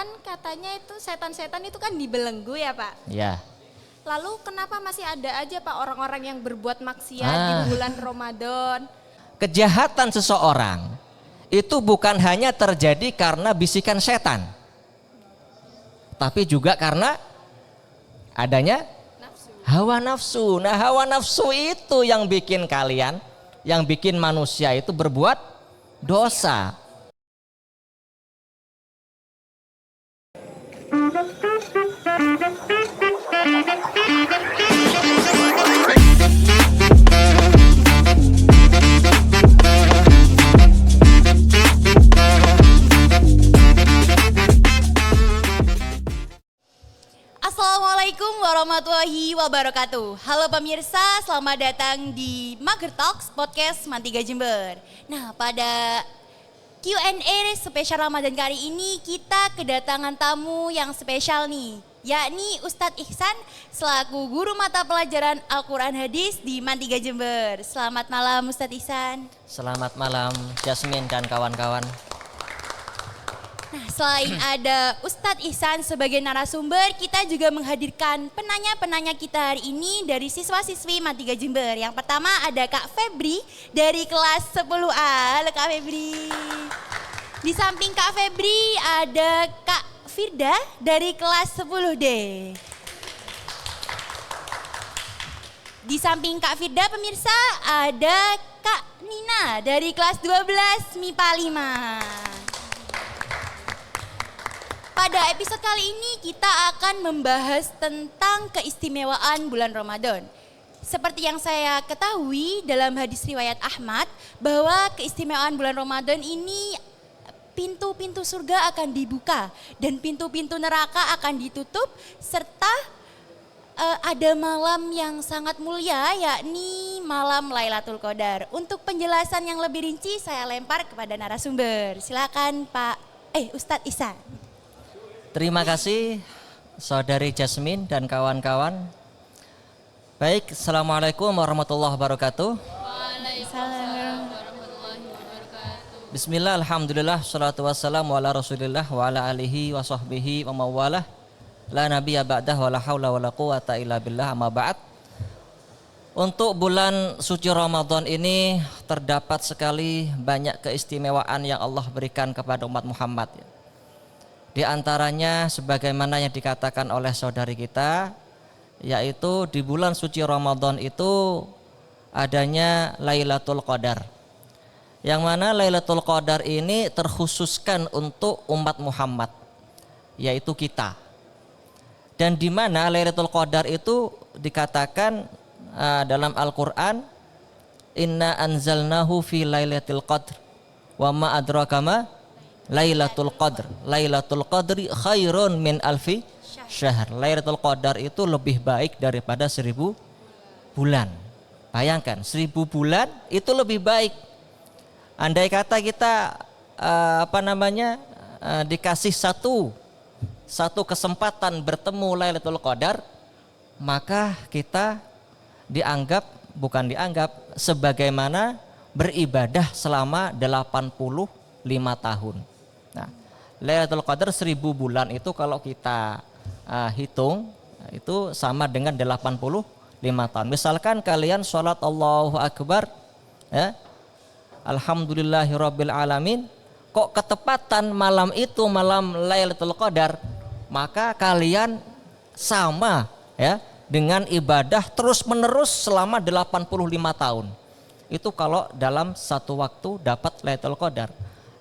kan katanya itu setan-setan itu kan dibelenggu ya Pak. Ya. Lalu kenapa masih ada aja Pak orang-orang yang berbuat maksiat di bulan Ramadan? Kejahatan seseorang itu bukan hanya terjadi karena bisikan setan, tapi juga karena adanya hawa nafsu. Nah, hawa nafsu itu yang bikin kalian, yang bikin manusia itu berbuat dosa. Assalamualaikum warahmatullahi wabarakatuh. Halo pemirsa, selamat datang di Mager Talks Podcast Mantiga Jember. Nah, pada Q&A spesial Ramadan kali ini kita kedatangan tamu yang spesial nih, yakni Ustadz Ihsan selaku guru mata pelajaran Al-Quran Hadis di Mantiga Jember. Selamat malam Ustadz Ihsan. Selamat malam Jasmine dan kawan-kawan. Nah, selain ada Ustadz Ihsan sebagai narasumber, kita juga menghadirkan penanya-penanya kita hari ini dari siswa-siswi Mantiga Jember. Yang pertama ada Kak Febri dari kelas 10A. Halo Kak Febri. Di samping Kak Febri ada Kak Firda dari kelas 10D. Di samping Kak Firda pemirsa ada Kak Nina dari kelas 12 MIPA 5. Pada episode kali ini kita akan membahas tentang keistimewaan bulan Ramadan. Seperti yang saya ketahui dalam hadis riwayat Ahmad bahwa keistimewaan bulan Ramadan ini pintu-pintu surga akan dibuka dan pintu-pintu neraka akan ditutup serta ada malam yang sangat mulia yakni malam Lailatul Qadar. Untuk penjelasan yang lebih rinci saya lempar kepada narasumber. Silakan Ustadz Ihsan. Terima kasih Saudari Jasmine dan kawan-kawan. Baik, Assalamualaikum warahmatullahi wabarakatuh. Waalaikumsalam. Bismillah, alhamdulillah, salatu wassalamu ala rasulillah wa ala alihi wa sahbihi wa mawalah. La nabiyya ba'dah wa la hawla wa la quwata illa billah, amma ba'd. Untuk bulan suci Ramadan ini terdapat sekali banyak keistimewaan yang Allah berikan kepada umat Muhammad. Di antaranya sebagaimana yang dikatakan oleh saudari kita, yaitu di bulan suci Ramadan itu adanya Lailatul Qadar. Yang mana Lailatul Qadar ini terkhususkan untuk umat Muhammad, yaitu kita. Dan di mana Lailatul Qadar itu dikatakan dalam Al-Qur'an, inna anzalnahu fi lailatul qadr wa ma adraka ma Lailatul Qadr. Lailatul Qadri khairun min alfi syahr. Lailatul Qadar itu lebih baik daripada 1000 bulan. Bayangkan 1000 bulan itu lebih baik. Andai kata kita dikasih satu kesempatan bertemu Lailatul Qadar, maka kita bukan dianggap sebagaimana beribadah selama 85 tahun. Nah, Lailatul Qadar 1000 bulan itu kalau kita hitung itu sama dengan 85 tahun. Misalkan kalian sholat Allahu Akbar ya, Alhamdulillahirabbil alamin, kok ketepatan malam itu malam Lailatul Qadar, maka kalian sama ya dengan ibadah terus menerus selama 85 tahun. Itu kalau dalam satu waktu dapat Lailatul Qadar.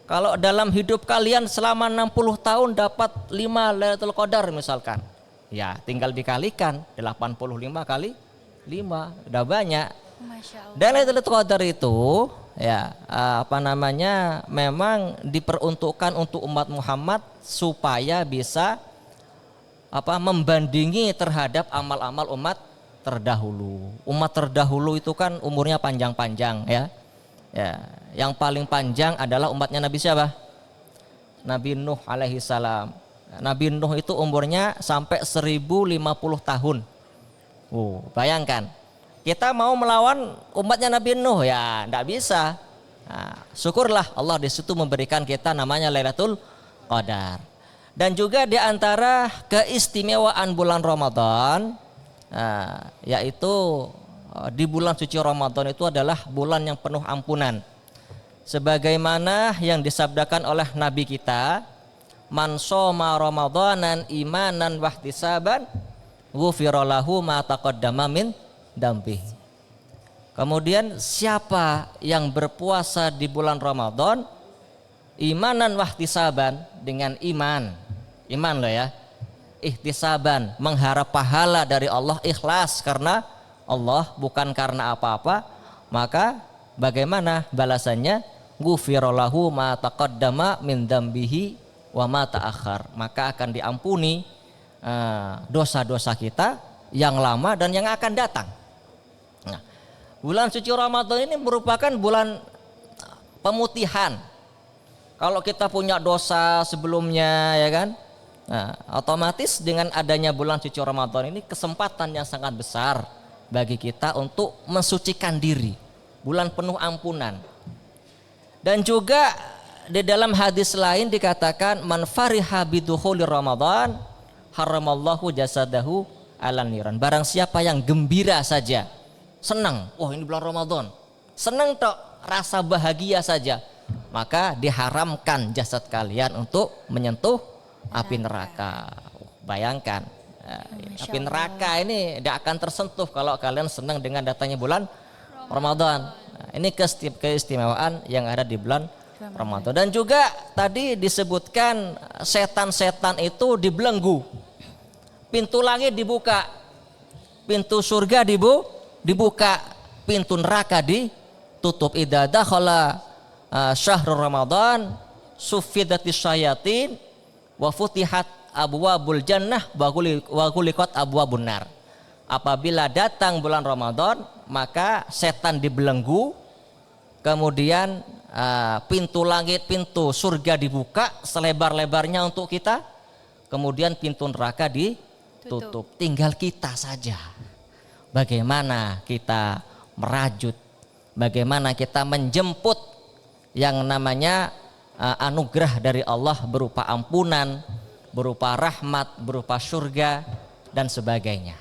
Kalau dalam hidup kalian selama 60 tahun dapat 5 Lailatul Qadar misalkan, ya tinggal dikalikan 85 kali 5, udah banyak. Dan Lailatul Qadar itu ya memang diperuntukkan untuk umat Muhammad supaya bisa membandingi terhadap amal-amal umat terdahulu. Umat terdahulu itu kan umurnya panjang-panjang ya. Ya, yang paling panjang adalah umatnya Nabi siapa? Nabi Nuh alaihi salam. Nabi Nuh itu umurnya sampai 1050 tahun. Bayangkan. Kita mau melawan umatnya Nabi Nuh ya enggak bisa. Nah, syukurlah Allah di situ memberikan kita namanya Lailatul Qadar. Dan juga di antara keistimewaan bulan Ramadan, yaitu di bulan suci Ramadan itu adalah bulan yang penuh ampunan. Sebagaimana yang disabdakan oleh Nabi kita, man shoma ramadanan imanan wahtisaban ghufira lahu ma taqaddama min dambi. Kemudian siapa yang berpuasa di bulan Ramadan imanan wahtisaban, dengan iman loh ya, ihtisaban, mengharap pahala dari Allah, ikhlas karena Allah bukan karena apa-apa, maka bagaimana balasannya? Ghufira lahu ma taqaddama min dambihi wa ma ta'akhkhar, maka akan diampuni dosa-dosa kita yang lama dan yang akan datang. Nah, bulan suci Ramadan ini merupakan bulan pemutihan. Kalau kita punya dosa sebelumnya, ya kan, nah, otomatis dengan adanya bulan suci Ramadan ini kesempatan yang sangat besar bagi kita untuk mensucikan diri. Bulan penuh ampunan. Dan juga di dalam hadis lain dikatakan man fariha bidukhuli Ramadan haramallahu jasadahu alan niran. Barang siapa yang gembira saja, senang, wah ini bulan Ramadan, senang tok, rasa bahagia saja, maka diharamkan jasad kalian untuk menyentuh api neraka. Bayangkan, api neraka ini tidak akan tersentuh kalau kalian senang dengan datangnya bulan Ramadan. Nah, ini keistimewaan yang ada di bulan Ramadan. Dan juga tadi disebutkan setan-setan itu dibelenggu, pintu langit dibuka, pintu surga dibuka, pintu neraka ditutup. Idza dakhala syahrul Ramadan suffidatis syayatin wa futihat abwabul jannah wa ghuliqat abwabun nar. Apabila datang bulan Ramadan, maka setan dibelenggu, kemudian pintu langit, pintu surga dibuka selebar-lebarnya untuk kita, kemudian pintu neraka ditutup. Tinggal kita saja bagaimana kita merajut, bagaimana kita menjemput yang namanya anugerah dari Allah berupa ampunan, berupa rahmat, berupa surga dan sebagainya.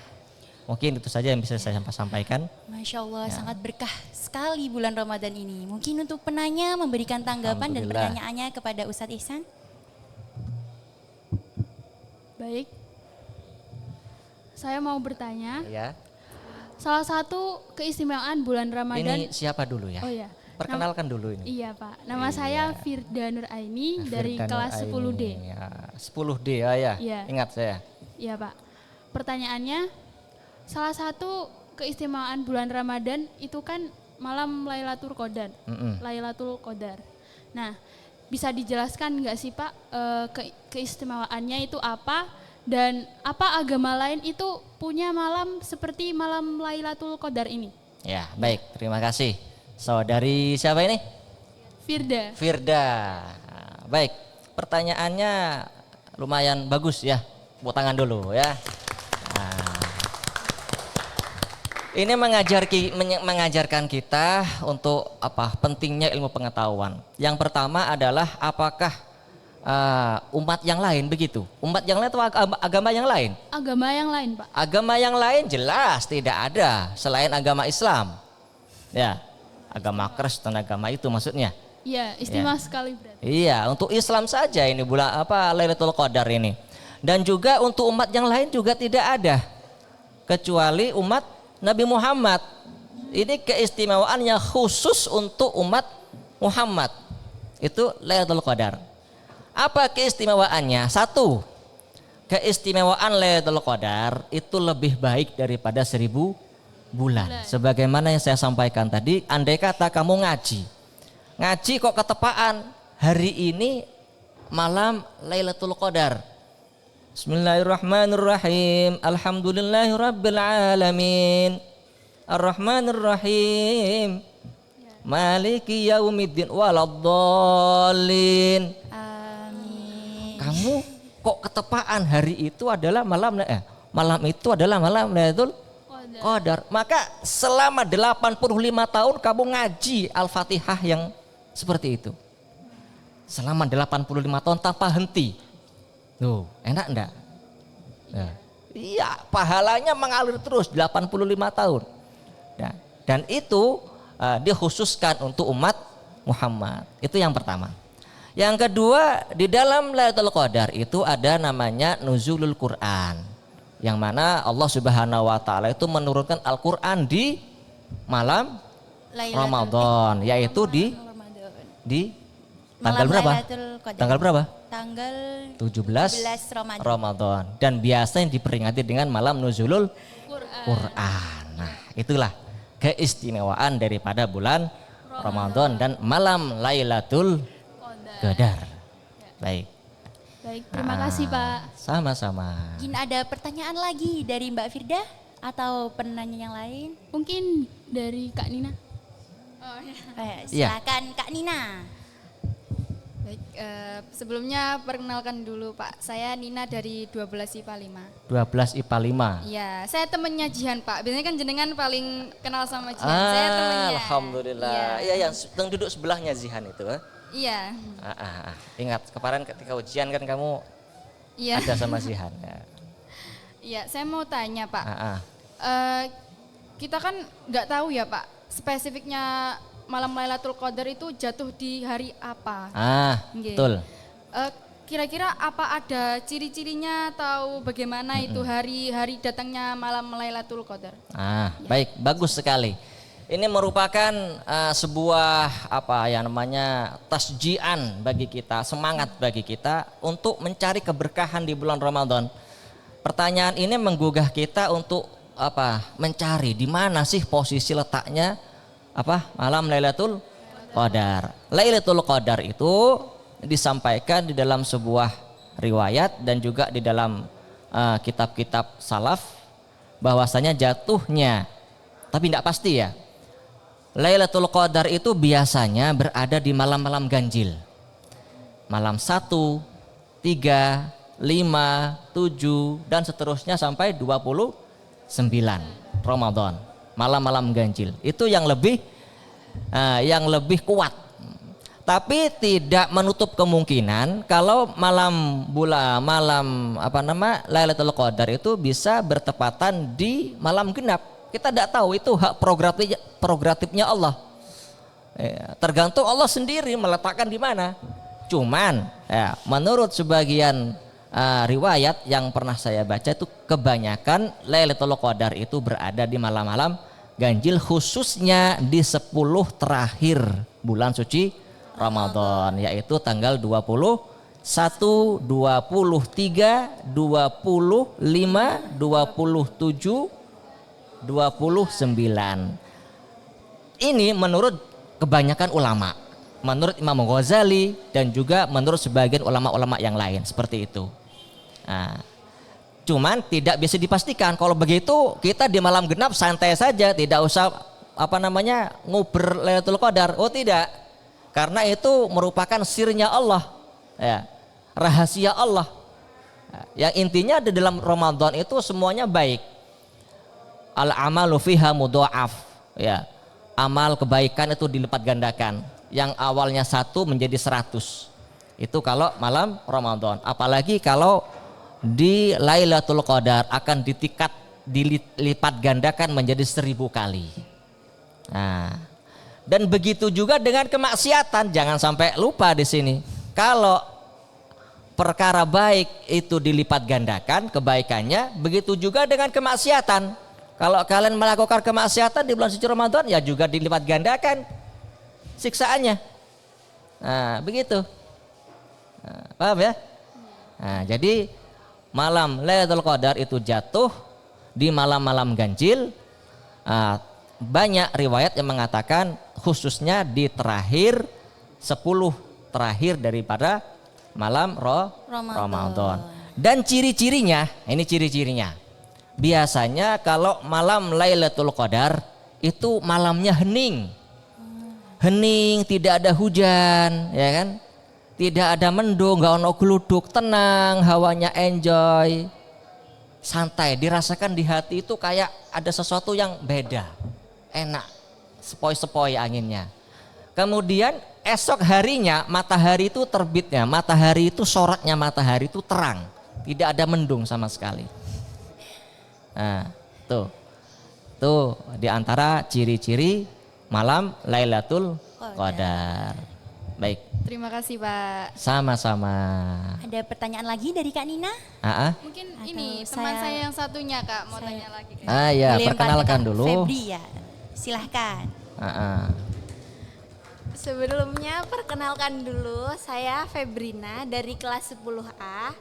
Mungkin itu saja yang bisa saya sampaikan. Masya Allah, Ya. sangat berkah sekali bulan Ramadan ini. Mungkin untuk penanya memberikan tanggapan dan Alhamdulillah. pertanyaannya kepada Ustadz Ihsan. Baik. Saya mau bertanya, Ya. salah satu keistimewaan bulan Ramadan. Ini siapa dulu ya? Oh ya. Perkenalkan dulu ini. Iya Pak, nama Iya. saya Firda Nuraini dari Firdan kelas Aini. 10D. Ya, 10D ya. Iya. Ingat saya. Iya Pak. Pertanyaannya, salah satu keistimewaan bulan Ramadan itu kan malam Lailatul Qadar. Mm-mm. Lailatul Qadar. Nah, bisa dijelaskan nggak sih Pak keistimewaannya itu apa, dan apa agama lain itu punya malam seperti malam Lailatul Qadar ini? Ya, baik. Terima kasih. Saudari siapa ini? Firda. Firda. Nah, baik. Pertanyaannya lumayan bagus ya. Tepuk tangan dulu ya. Nah, ini mengajarkan kita untuk apa? Pentingnya ilmu pengetahuan. Yang pertama adalah apakah umat yang lain begitu? Umat yang lain atau agama yang lain? Agama yang lain Pak. Agama yang lain jelas tidak ada selain agama Islam. Ya, agama Kristen, agama itu maksudnya. Iya, istimewa sekali berarti. Iya, untuk Islam saja ini bulan apa Lailatul Qadar ini. Dan juga untuk umat yang lain juga tidak ada kecuali umat Nabi Muhammad. Ini keistimewaan yang khusus untuk umat Muhammad. Itu Lailatul Qadar. Apa keistimewaannya? Satu, keistimewaan Lailatul Qadar itu lebih baik daripada 1000 bulan. Sebagaimana yang saya sampaikan tadi, andai kata kamu ngaji kok ketepaan hari ini malam Lailatul Qadar. Bismillahirrahmanirrahim. Alhamdulillahirabbil alamin. Arrahmanirrahim. Maliki yaumiddin waladdallin. Amin. Kamu kok ketepaan hari itu adalah malam itu adalah malam Lailatul Qadar. Maka selama 85 tahun kamu ngaji Al-Fatihah yang seperti itu. Selama 85 tahun tanpa henti. Tuh, enak enggak? Ya. Iya, pahalanya mengalir terus 85 tahun. Ya, dan itu dikhususkan untuk umat Muhammad. Itu yang pertama. Yang kedua, di dalam Lailatul Qadar itu ada namanya nuzulul Quran. Yang mana Allah Subhanahu wa taala itu menurunkan Al-Qur'an di malam Ramadan, yaitu di tanggal berapa? Tanggal berapa? Tanggal 17 Ramadan. Ramadan. Dan biasanya diperingati dengan malam nuzulul Quran. Nah, itulah keistimewaan daripada bulan Ramadan dan malam Lailatul Qadar. Baik. Baik, terima kasih Pak. Sama-sama. Mungkin ada pertanyaan lagi dari Mbak Firda atau penanya yang lain? Mungkin dari Kak Nina. Silakan Kak Nina. Baik, sebelumnya perkenalkan dulu Pak, saya Nina dari 12 IPA 5. 12 IPA 5. Iya, saya temennya Jihan Pak, biasanya kan jenengan paling kenal sama Jihan, saya temennya. Alhamdulillah, iya yang sedang duduk sebelahnya Zihan itu. Iya. Ingat kemarin ketika ujian kan kamu ada sama Zihan. Ya. Iya, saya mau tanya Pak, kita kan nggak tahu ya Pak, spesifiknya malam Lailatul Qadar itu jatuh di hari apa? Betul. Kira-kira apa ada ciri-cirinya atau bagaimana itu hari datangnya malam Lailatul Qadar? Baik, bagus sekali. Ini merupakan sebuah tasjian bagi kita, semangat bagi kita untuk mencari keberkahan di bulan Ramadan. Pertanyaan ini menggugah kita untuk mencari di mana sih posisi letaknya malam Lailatul Qadar. Lailatul Qadar itu disampaikan di dalam sebuah riwayat dan juga di dalam kitab-kitab salaf bahwasanya jatuhnya, tapi tidak pasti ya. Lailatul Qadar itu biasanya berada di malam-malam ganjil. Malam 1, 3, 5, 7 dan seterusnya sampai 29 Ramadan. Malam-malam ganjil itu yang lebih kuat, tapi tidak menutup kemungkinan kalau Lailatul Qadar itu bisa bertepatan di malam genap. Kita tidak tahu, itu hak prerogatifnya Allah. Tergantung Allah sendiri meletakkan di mana. Cuman menurut sebagian riwayat yang pernah saya baca itu kebanyakan Lailatul Qadar itu berada di malam-malam ganjil, khususnya di 10 terakhir bulan suci Ramadan, yaitu tanggal 21, 23, 25, 27, 29. Ini menurut kebanyakan ulama, menurut Imam Ghazali dan juga menurut sebagian ulama-ulama yang lain seperti itu. Cuman tidak bisa dipastikan. Kalau begitu kita di malam genap santai saja, tidak usah nguber Lailatul Qadar. Oh tidak, karena itu merupakan sirnya Allah, rahasia Allah. Yang intinya di dalam Ramadan itu semuanya baik. Al-amalu fiha mudha'af, amal kebaikan itu dilipat gandakan. Yang awalnya 1 menjadi 100. Itu kalau malam Ramadan. Apalagi kalau di Lailatul Qadar akan dilipat gandakan menjadi 1000 kali. Dan begitu juga dengan kemaksiatan, jangan sampai lupa di sini. Kalau perkara baik itu dilipat gandakan kebaikannya, begitu juga dengan kemaksiatan. Kalau kalian melakukan kemaksiatan di bulan suci Ramadan, ya juga dilipat gandakan siksaannya. Begitu. Paham ya? Jadi malam Lailatul Qadar itu jatuh di malam-malam ganjil. Banyak riwayat yang mengatakan khususnya di terakhir 10 terakhir daripada malam Ramadan. Dan ciri-cirinya, ini ciri-cirinya. Biasanya kalau malam Lailatul Qadar itu malamnya hening. Hening, tidak ada hujan, ya kan? Tidak ada mendung, enggak ono gluduk, tenang, hawanya enjoy. Santai, dirasakan di hati itu kayak ada sesuatu yang beda. Enak, sepoi-sepoi anginnya. Kemudian esok harinya matahari itu terbitnya, matahari itu sorotnya matahari itu terang, tidak ada mendung sama sekali. Nah, tuh di antara ciri-ciri malam Lailatul Qadar. Baik. Terima kasih Pak. Sama-sama. Ada pertanyaan lagi dari Kak Nina? Mungkin Atau ini teman saya yang satunya Kak mau saya- tanya lagi. Kak. Ya, Boleh perkenalkan Pak dulu. Febri ya. Silahkan. Sebelumnya perkenalkan dulu, saya Febrina dari kelas 10A.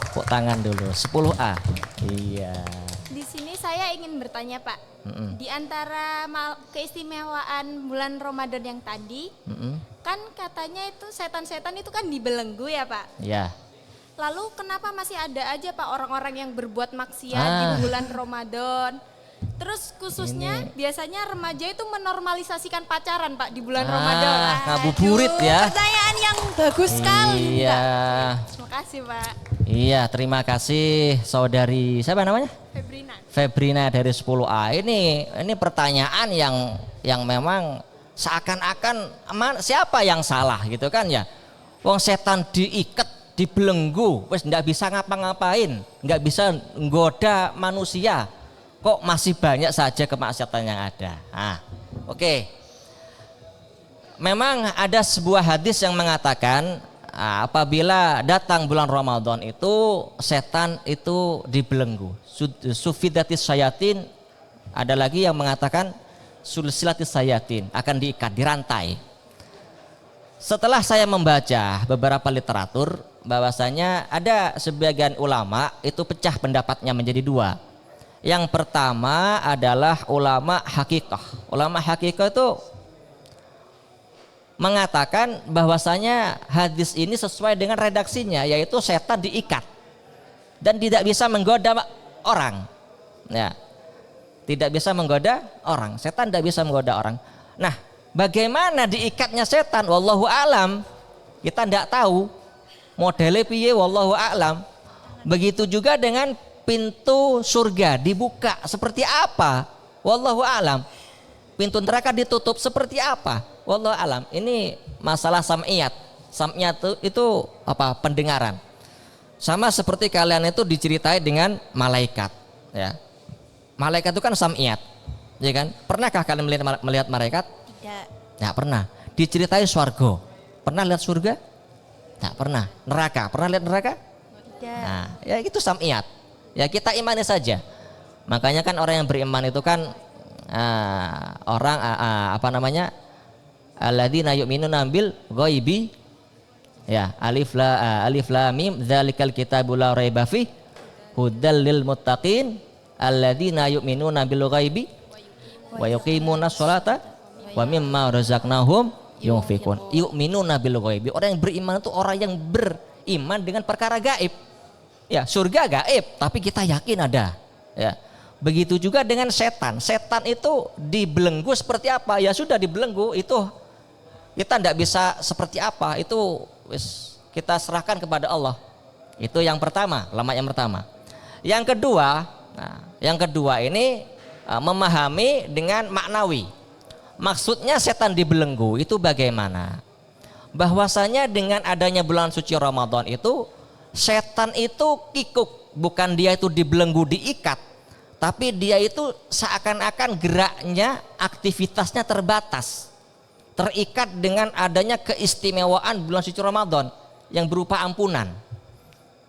Tepuk tangan dulu. 10A. Iya. Di sini saya ingin bertanya Pak, di antara keistimewaan bulan Ramadan yang tadi, kan katanya itu setan-setan itu kan dibelenggu ya Pak. Ya. Lalu kenapa masih ada aja Pak orang-orang yang berbuat maksiat di bulan Ramadan? Terus khususnya biasanya remaja itu menormalisasikan pacaran Pak di bulan Ramadan. Ngabuburit ya. Pertanyaan yang bagus sekali. Iya. Terima kasih Pak. Iya, terima kasih saudari. Siapa namanya? Febrina. Febrina dari 10A. Ini pertanyaan yang memang seakan-akan siapa yang salah gitu kan ya. Wong setan diikat, dibelenggu, wis nggak bisa ngapa-ngapain, nggak bisa nggoda manusia. Kok masih banyak saja kemaksiatan yang ada. Oke. Memang ada sebuah hadis yang mengatakan apabila datang bulan Ramadan itu setan itu dibelenggu. Sufidatis syayatin, ada lagi yang mengatakan sulsilatis syayatin, akan diikat, dirantai. Setelah saya membaca beberapa literatur bahwasanya ada sebagian ulama itu pecah pendapatnya menjadi dua. Yang pertama adalah ulama hakikah. Ulama hakikah itu mengatakan bahwasanya hadis ini sesuai dengan redaksinya, yaitu setan diikat dan tidak bisa menggoda orang. Ya. Tidak bisa menggoda orang. Setan tidak bisa menggoda orang. Nah, bagaimana diikatnya setan? Wallahu alam. Kita tidak tahu modelnya piye, wallahu alam. Begitu juga dengan pintu surga dibuka seperti apa? Wallahu alam. Pintu neraka ditutup seperti apa? Wallahu alam. Ini masalah sam'iyat. Sam'iyat itu apa? Pendengaran. Sama seperti kalian itu diceritai dengan malaikat, ya. Malaikat itu kan sam'iyat, ya kan? Pernahkah kalian melihat malaikat? Tidak. Tidak pernah. Diceritai surga. Pernah lihat surga? Tidak pernah. Neraka? Pernah lihat neraka? Tidak. Nah, ya itu sam'iyat. Ya kita imani saja. Makanya kan orang yang beriman itu kan orang apa namanya? Alladzina yu'minuna bil ghaibi. Ya, alif lam mim dzalikal kitabul la raiba fi hudal lil muttaqin alladzina yu'minuna bil ghaibi wa yuqimuna sholata wa mimma razaqnahum yunfikun. Yu'minuna bil ghaibi. Orang yang beriman itu orang yang beriman dengan perkara gaib. Ya, surga gaib, tapi kita yakin ada. Ya. Begitu juga dengan setan. Setan itu dibelenggu seperti apa? Ya sudah dibelenggu, itu kita tidak bisa seperti apa. Itu kita serahkan kepada Allah. Itu yang pertama, lama yang pertama. Yang kedua ini memahami dengan maknawi. Maksudnya setan dibelenggu itu bagaimana? Bahwasanya dengan adanya bulan suci Ramadan itu setan itu kikuk, bukan dia itu dibelenggu, diikat, tapi dia itu seakan-akan geraknya, aktivitasnya terbatas, terikat dengan adanya keistimewaan bulan suci Ramadan yang berupa ampunan,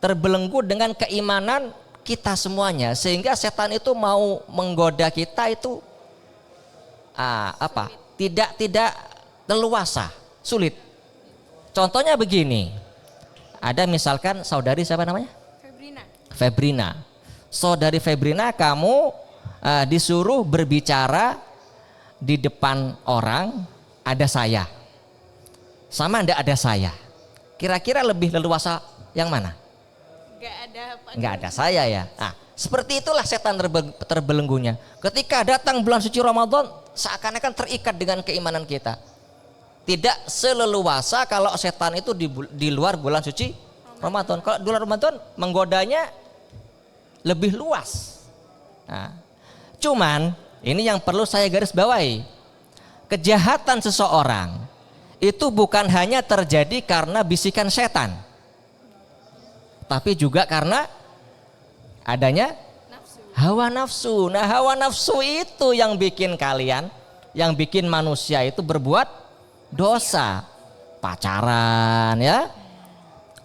terbelenggu dengan keimanan kita semuanya, sehingga setan itu mau menggoda kita itu tidak leluasa, sulit. Contohnya begini. Ada misalkan saudari siapa namanya? Febrina. Saudari Febrina, kamu disuruh berbicara di depan orang, ada saya. Sama ndak ada saya. Kira-kira lebih leluasa yang mana? Nggak ada saya ya. Nah, seperti itulah setan terbelenggunya. Ketika datang bulan suci Ramadan, seakan-akan terikat dengan keimanan kita. Tidak seleluasa kalau setan itu di luar bulan suci Ramadan. Kalau bulan Ramadan menggodanya lebih luas. Nah, cuman ini yang perlu saya garis bawahi. kejahatan seseorang itu bukan hanya terjadi karena bisikan setan, tapi juga karena adanya hawa nafsu. Nah, hawa nafsu itu yang bikin kalian, yang bikin manusia itu berbuat dosa. Pacaran ya,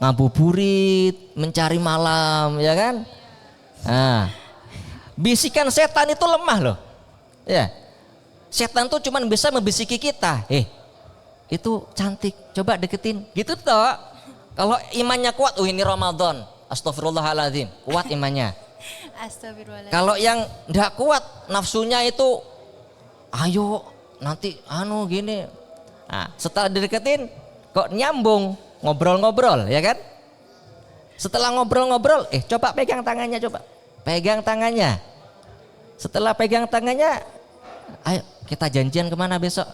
ngabuburit, mencari malam, ya kan? Nah, bisikan setan itu lemah loh. Ya. Setan tuh cuma bisa membisiki kita. Itu cantik, coba deketin. Gitu toh. Kalau imannya kuat, ini Ramadan. Astagfirullahaladzim, kuat imannya. Astagfirullahaladzim. Kalau yang enggak kuat nafsunya itu, ayo nanti gini. Nah, setelah dideketin kok nyambung, ngobrol-ngobrol, ya kan? Setelah ngobrol-ngobrol, coba pegang tangannya, coba. Pegang tangannya. Setelah pegang tangannya, ayo kita janjian kemana besok?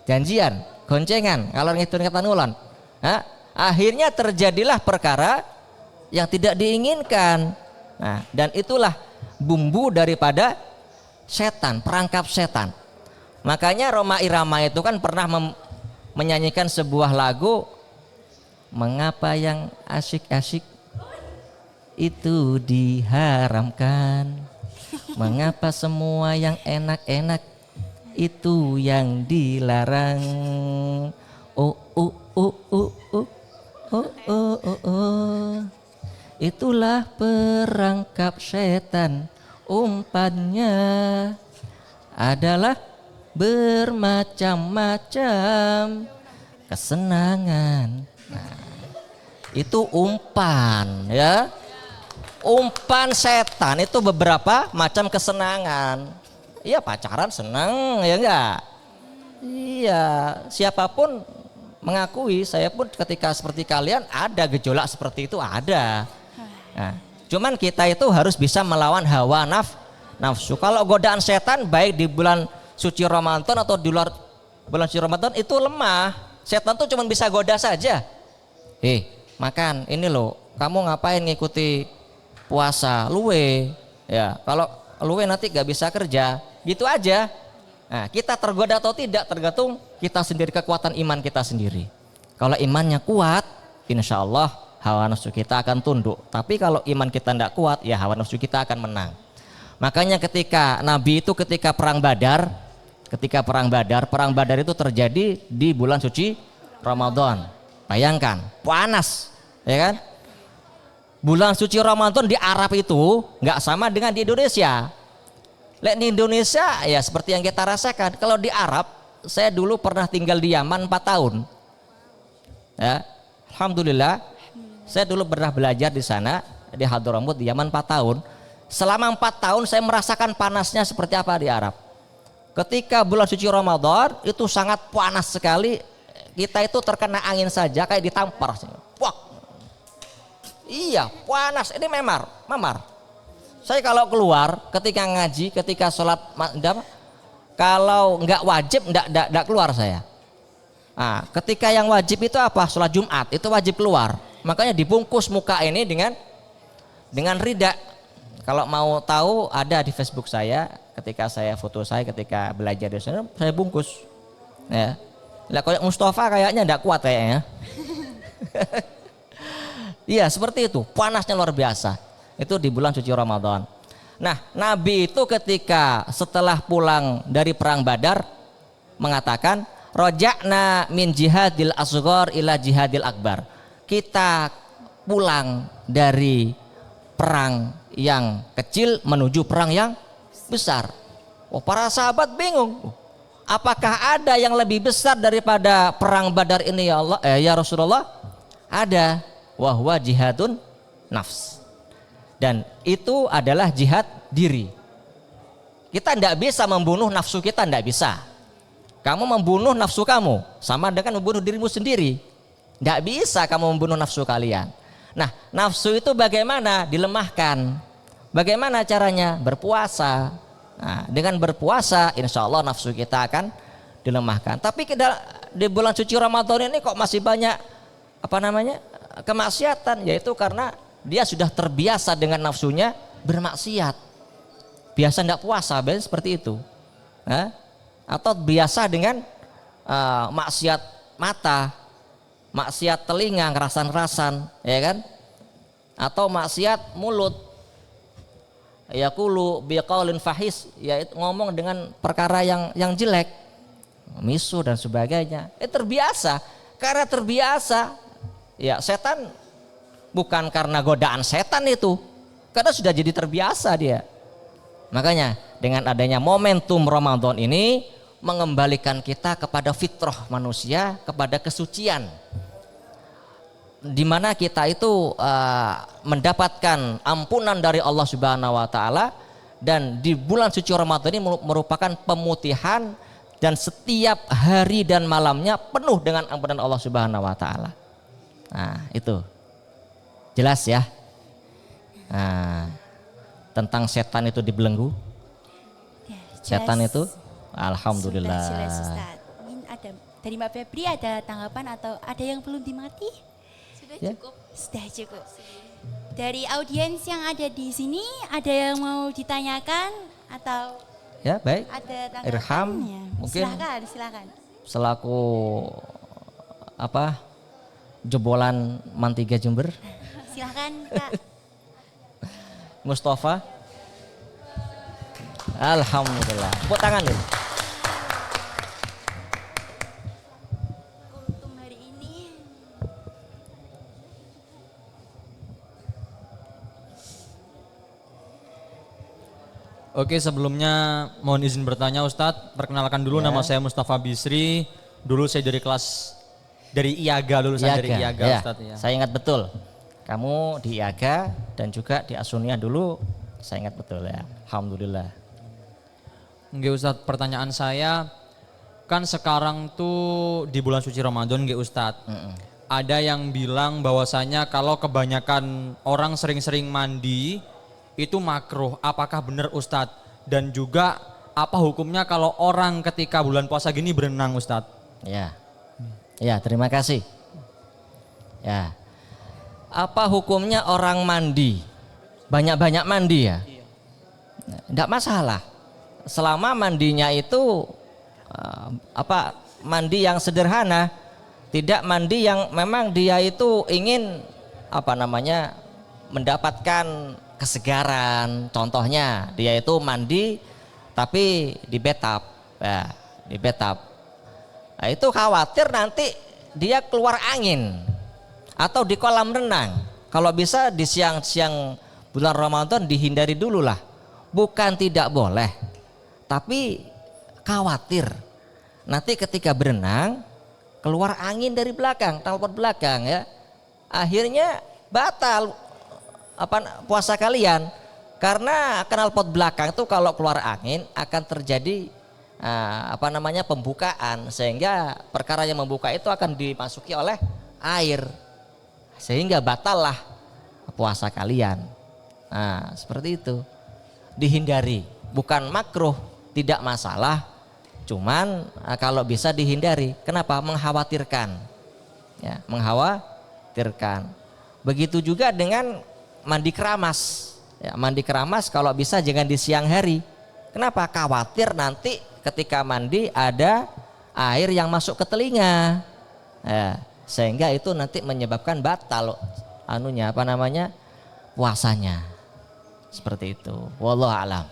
Janjian, goncengan, kalau ngitun kata nulan. Nah, akhirnya terjadilah perkara yang tidak diinginkan. Nah, dan itulah bumbu daripada setan, perangkap setan. Makanya Rhoma Irama itu kan pernah menyanyikan sebuah lagu, mengapa yang asyik-asyik itu diharamkan, mengapa semua yang enak-enak itu yang dilarang. Itulah perangkap setan, umpannya adalah bermacam-macam kesenangan. Nah, itu umpan ya. Umpan setan itu beberapa macam kesenangan. Iya, pacaran senang ya enggak? Iya, siapapun mengakui, saya pun ketika seperti kalian ada gejolak seperti itu, ada. Nah, cuman kita itu harus bisa melawan hawa nafsu. Kalau godaan setan baik di bulan suci Ramadan atau di luar bulan suci Ramadan itu lemah. Setan tuh cuma bisa goda saja. Makan ini loh, kamu ngapain ngikuti puasa luwe? Ya, kalau luwe nanti gak bisa kerja. Gitu aja. Nah, kita tergoda atau tidak tergantung kita sendiri, kekuatan iman kita sendiri. Kalau imannya kuat, insya Allah hawa nafsu kita akan tunduk. Tapi kalau iman kita tidak kuat, ya hawa nafsu kita akan menang. Makanya ketika Nabi itu ketika perang Badar itu terjadi di bulan suci Ramadan. Bayangkan, panas, ya kan? Bulan suci Ramadan di Arab itu nggak sama dengan di Indonesia. Di Indonesia ya seperti yang kita rasakan. Kalau di Arab, saya dulu pernah tinggal di Yaman 4 tahun. Ya, alhamdulillah, saya dulu pernah belajar di sana di Hadramut di Yaman 4 tahun. Selama 4 tahun saya merasakan panasnya seperti apa di Arab. Ketika bulan suci Ramadan itu sangat panas sekali. Kita itu terkena angin saja kayak ditampar. Wah, iya panas. Ini memar. Saya kalau keluar ketika ngaji, ketika sholat, kalau nggak wajib nggak keluar saya. Nah, ketika yang wajib itu apa? Sholat Jumat itu wajib keluar. Makanya dibungkus muka ini dengan rida. Kalau mau tahu ada di Facebook saya. Ketika saya foto saya ketika belajar di sana saya bungkus. Ya. Lah kayak Mustafa kayaknya nggak kuat kayaknya. Iya seperti itu. Panasnya luar biasa. Itu di bulan suci Ramadan. Nah, Nabi itu ketika setelah pulang dari perang Badar mengatakan, roja'na min jihadil asghar ila jihadil akbar. Kita pulang dari perang yang kecil menuju perang yang besar. Para sahabat bingung. Apakah ada yang lebih besar daripada perang Badar ini ya Allah? Ya Rasulullah? Ada. Wahwa jihadun nafs. Dan itu adalah jihad diri. Kita tidak bisa membunuh nafsu kita, tidak bisa. Kamu membunuh nafsu kamu sama dengan membunuh dirimu sendiri. Tidak bisa kamu membunuh nafsu kalian. Nah, nafsu itu bagaimana? Dilemahkan. Bagaimana caranya? Berpuasa. Nah, dengan berpuasa, insya Allah nafsu kita akan dilemahkan. Tapi di bulan suci Ramadan ini kok masih banyak kemaksiatan, yaitu karena dia sudah terbiasa dengan nafsunya bermaksiat. Biasa tidak puasa, seperti itu. atau biasa dengan maksiat mata, maksiat telinga, ngerasan-ngerasan, ya kan? Atau maksiat mulut, yaqulu biqaulin fahis, yaitu ngomong dengan perkara yang jelek, misu dan sebagainya. Terbiasa, karena terbiasa. Ya, setan bukan karena godaan setan itu, karena sudah jadi terbiasa dia. Makanya dengan adanya momentum Ramadan ini mengembalikan kita kepada fitrah manusia, kepada kesucian, di mana kita itu mendapatkan ampunan dari Allah Subhanahu wa taala, dan di bulan suci Ramadan ini merupakan pemutihan, dan setiap hari dan malamnya penuh dengan ampunan Allah Subhanahu wa taala. Nah, itu. Jelas ya? Nah, tentang setan itu dibelenggu. Ya, Setan jelas. itu alhamdulillah. Sudah jelas, Ustaz. Mungkin ada dari Mbak Febri ada tanggapan atau ada yang belum dimengerti? Ya. Sudah cukup. Dari audiens yang ada di sini, ada yang mau ditanyakan atau Ya, baik. ada tanggapan? Irham, Ya. mungkin Silakan. selaku jebolan Mantiga Jember. Silakan, Kak. Mustafa. Alhamdulillah. Tepuk tangan dulu. Untuk hari ini Oke, sebelumnya mohon izin bertanya Ustadz. Perkenalkan dulu, Ya. nama saya Mustafa Bisri. Dulu saya dari IAGA, lulusan dari IAGA ya. Ustadz ya. Saya ingat betul. Kamu di IAGA dan juga di Asunia dulu. Saya ingat betul ya. Alhamdulillah. Nggih Ustadz, pertanyaan saya, kan sekarang tuh di bulan suci Ramadan nggih Ustadz. Ada yang bilang bahwasanya kalau kebanyakan orang sering-sering mandi itu makruh. Apakah benar Ustadz? Dan juga apa hukumnya kalau orang ketika bulan puasa gini berenang Ustadz? Ya. Ya, terima kasih. Ya. Apa hukumnya orang mandi? Banyak-banyak mandi ya? Enggak masalah. Selama mandinya itu mandi yang sederhana, tidak mandi yang memang dia itu ingin mendapatkan kesegaran. Contohnya dia itu mandi tapi di bathtub, ya, di bathtub. Nah, itu khawatir nanti dia keluar angin atau di kolam renang. Kalau bisa di siang-siang bulan Ramadan dihindari dulu lah. Bukan tidak boleh, tapi khawatir nanti ketika berenang keluar angin dari belakang, knalpot belakang ya. Akhirnya batal puasa kalian, karena knalpot belakang itu kalau keluar angin akan terjadi pembukaan, sehingga perkara yang membuka itu akan dimasuki oleh air, sehingga batal lah puasa kalian. Nah, seperti itu. Dihindari, bukan makruh, tidak masalah. Cuman kalau bisa dihindari. Kenapa? Mengkhawatirkan. Ya, mengkhawatirkan. Begitu juga dengan mandi keramas. Ya, mandi keramas kalau bisa jangan di siang hari. Kenapa? Khawatir nanti ketika mandi ada air yang masuk ke telinga. Ya, sehingga itu nanti menyebabkan batal puasanya. Seperti itu. Wallahu a'lam.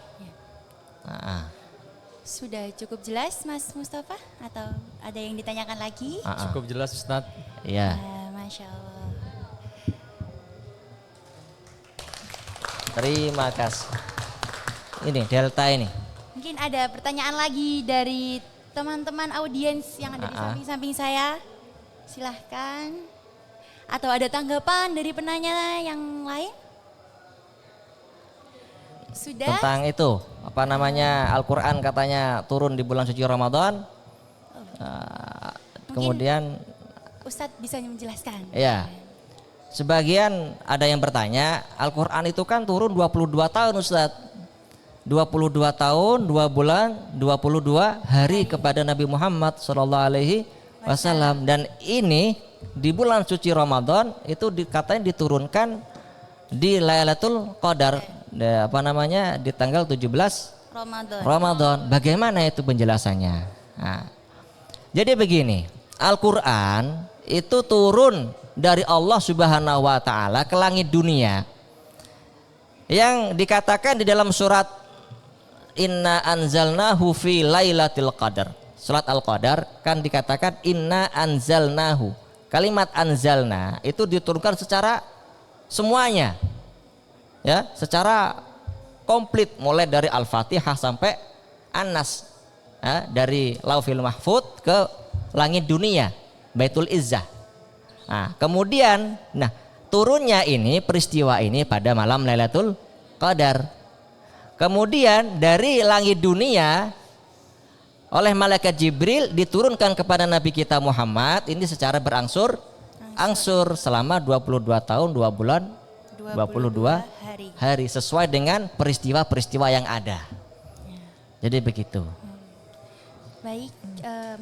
sudah cukup jelas Mas Mustafa atau ada yang ditanyakan lagi? Cukup jelas Ustadz. Iya. Masya Allah. Terima kasih. Ini Delta ini. Mungkin ada pertanyaan lagi dari teman-teman audiens yang ada di samping-samping saya. Silahkan. Atau ada tanggapan dari penanya yang lain? Sudah? Tentang itu, Al-Quran katanya turun di bulan suci Ramadan. Kemudian Ustadz bisa menjelaskan. ya, sebagian ada yang bertanya, Al-Quran itu kan turun 22 tahun Ustadz. 22 tahun, 2 bulan, 22 hari kepada Nabi Muhammad SAW. Dan ini di bulan suci Ramadan itu katanya diturunkan di Lailatul Qadar, di tanggal 17 Ramadan. Ramadan. Bagaimana itu penjelasannya? Nah, jadi begini, Al-Quran itu turun dari Allah Subhanahu wa Ta'ala ke langit dunia, yang dikatakan di dalam surat Inna anzalnahu fi lailatul qadar. Surat Al-Qadar kan dikatakan inna anzalnahu. Kalimat anzalna itu diturunkan secara semuanya, ya, secara komplit, mulai dari Al-Fatihah sampai An-Nas, ya, dari Lauhil Mahfud ke langit dunia, Baitul Izzah. Nah, kemudian, turunnya ini, peristiwa ini pada malam Lailatul Qadar. Kemudian dari langit dunia oleh malaikat Jibril diturunkan kepada Nabi kita Muhammad ini secara berangsur-angsur selama 22 tahun 2 bulan 22 hari sesuai dengan peristiwa-peristiwa yang ada. Jadi begitu. Baik,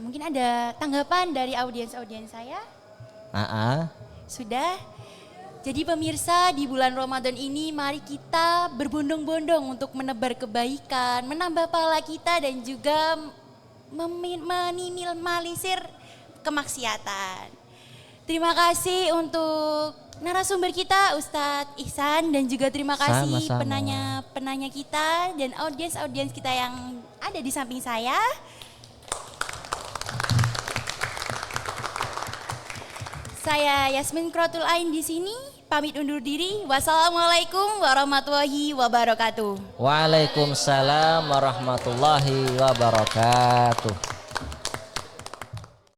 mungkin ada tanggapan dari audiens-audiens saya? Sudah? Jadi pemirsa, di bulan Ramadan ini mari kita berbondong-bondong untuk menebar kebaikan, menambah pahala kita dan juga meminimalisir kemaksiatan. Terima kasih untuk narasumber kita Ustadz Ihsan, dan juga terima kasih penanya-penanya kita dan audiens-audiens kita yang ada di samping saya. Saya Yasmin Krotul Ain di sini pamit undur diri. Wassalamualaikum warahmatullahi wabarakatuh. Waalaikumsalam warahmatullahi wabarakatuh.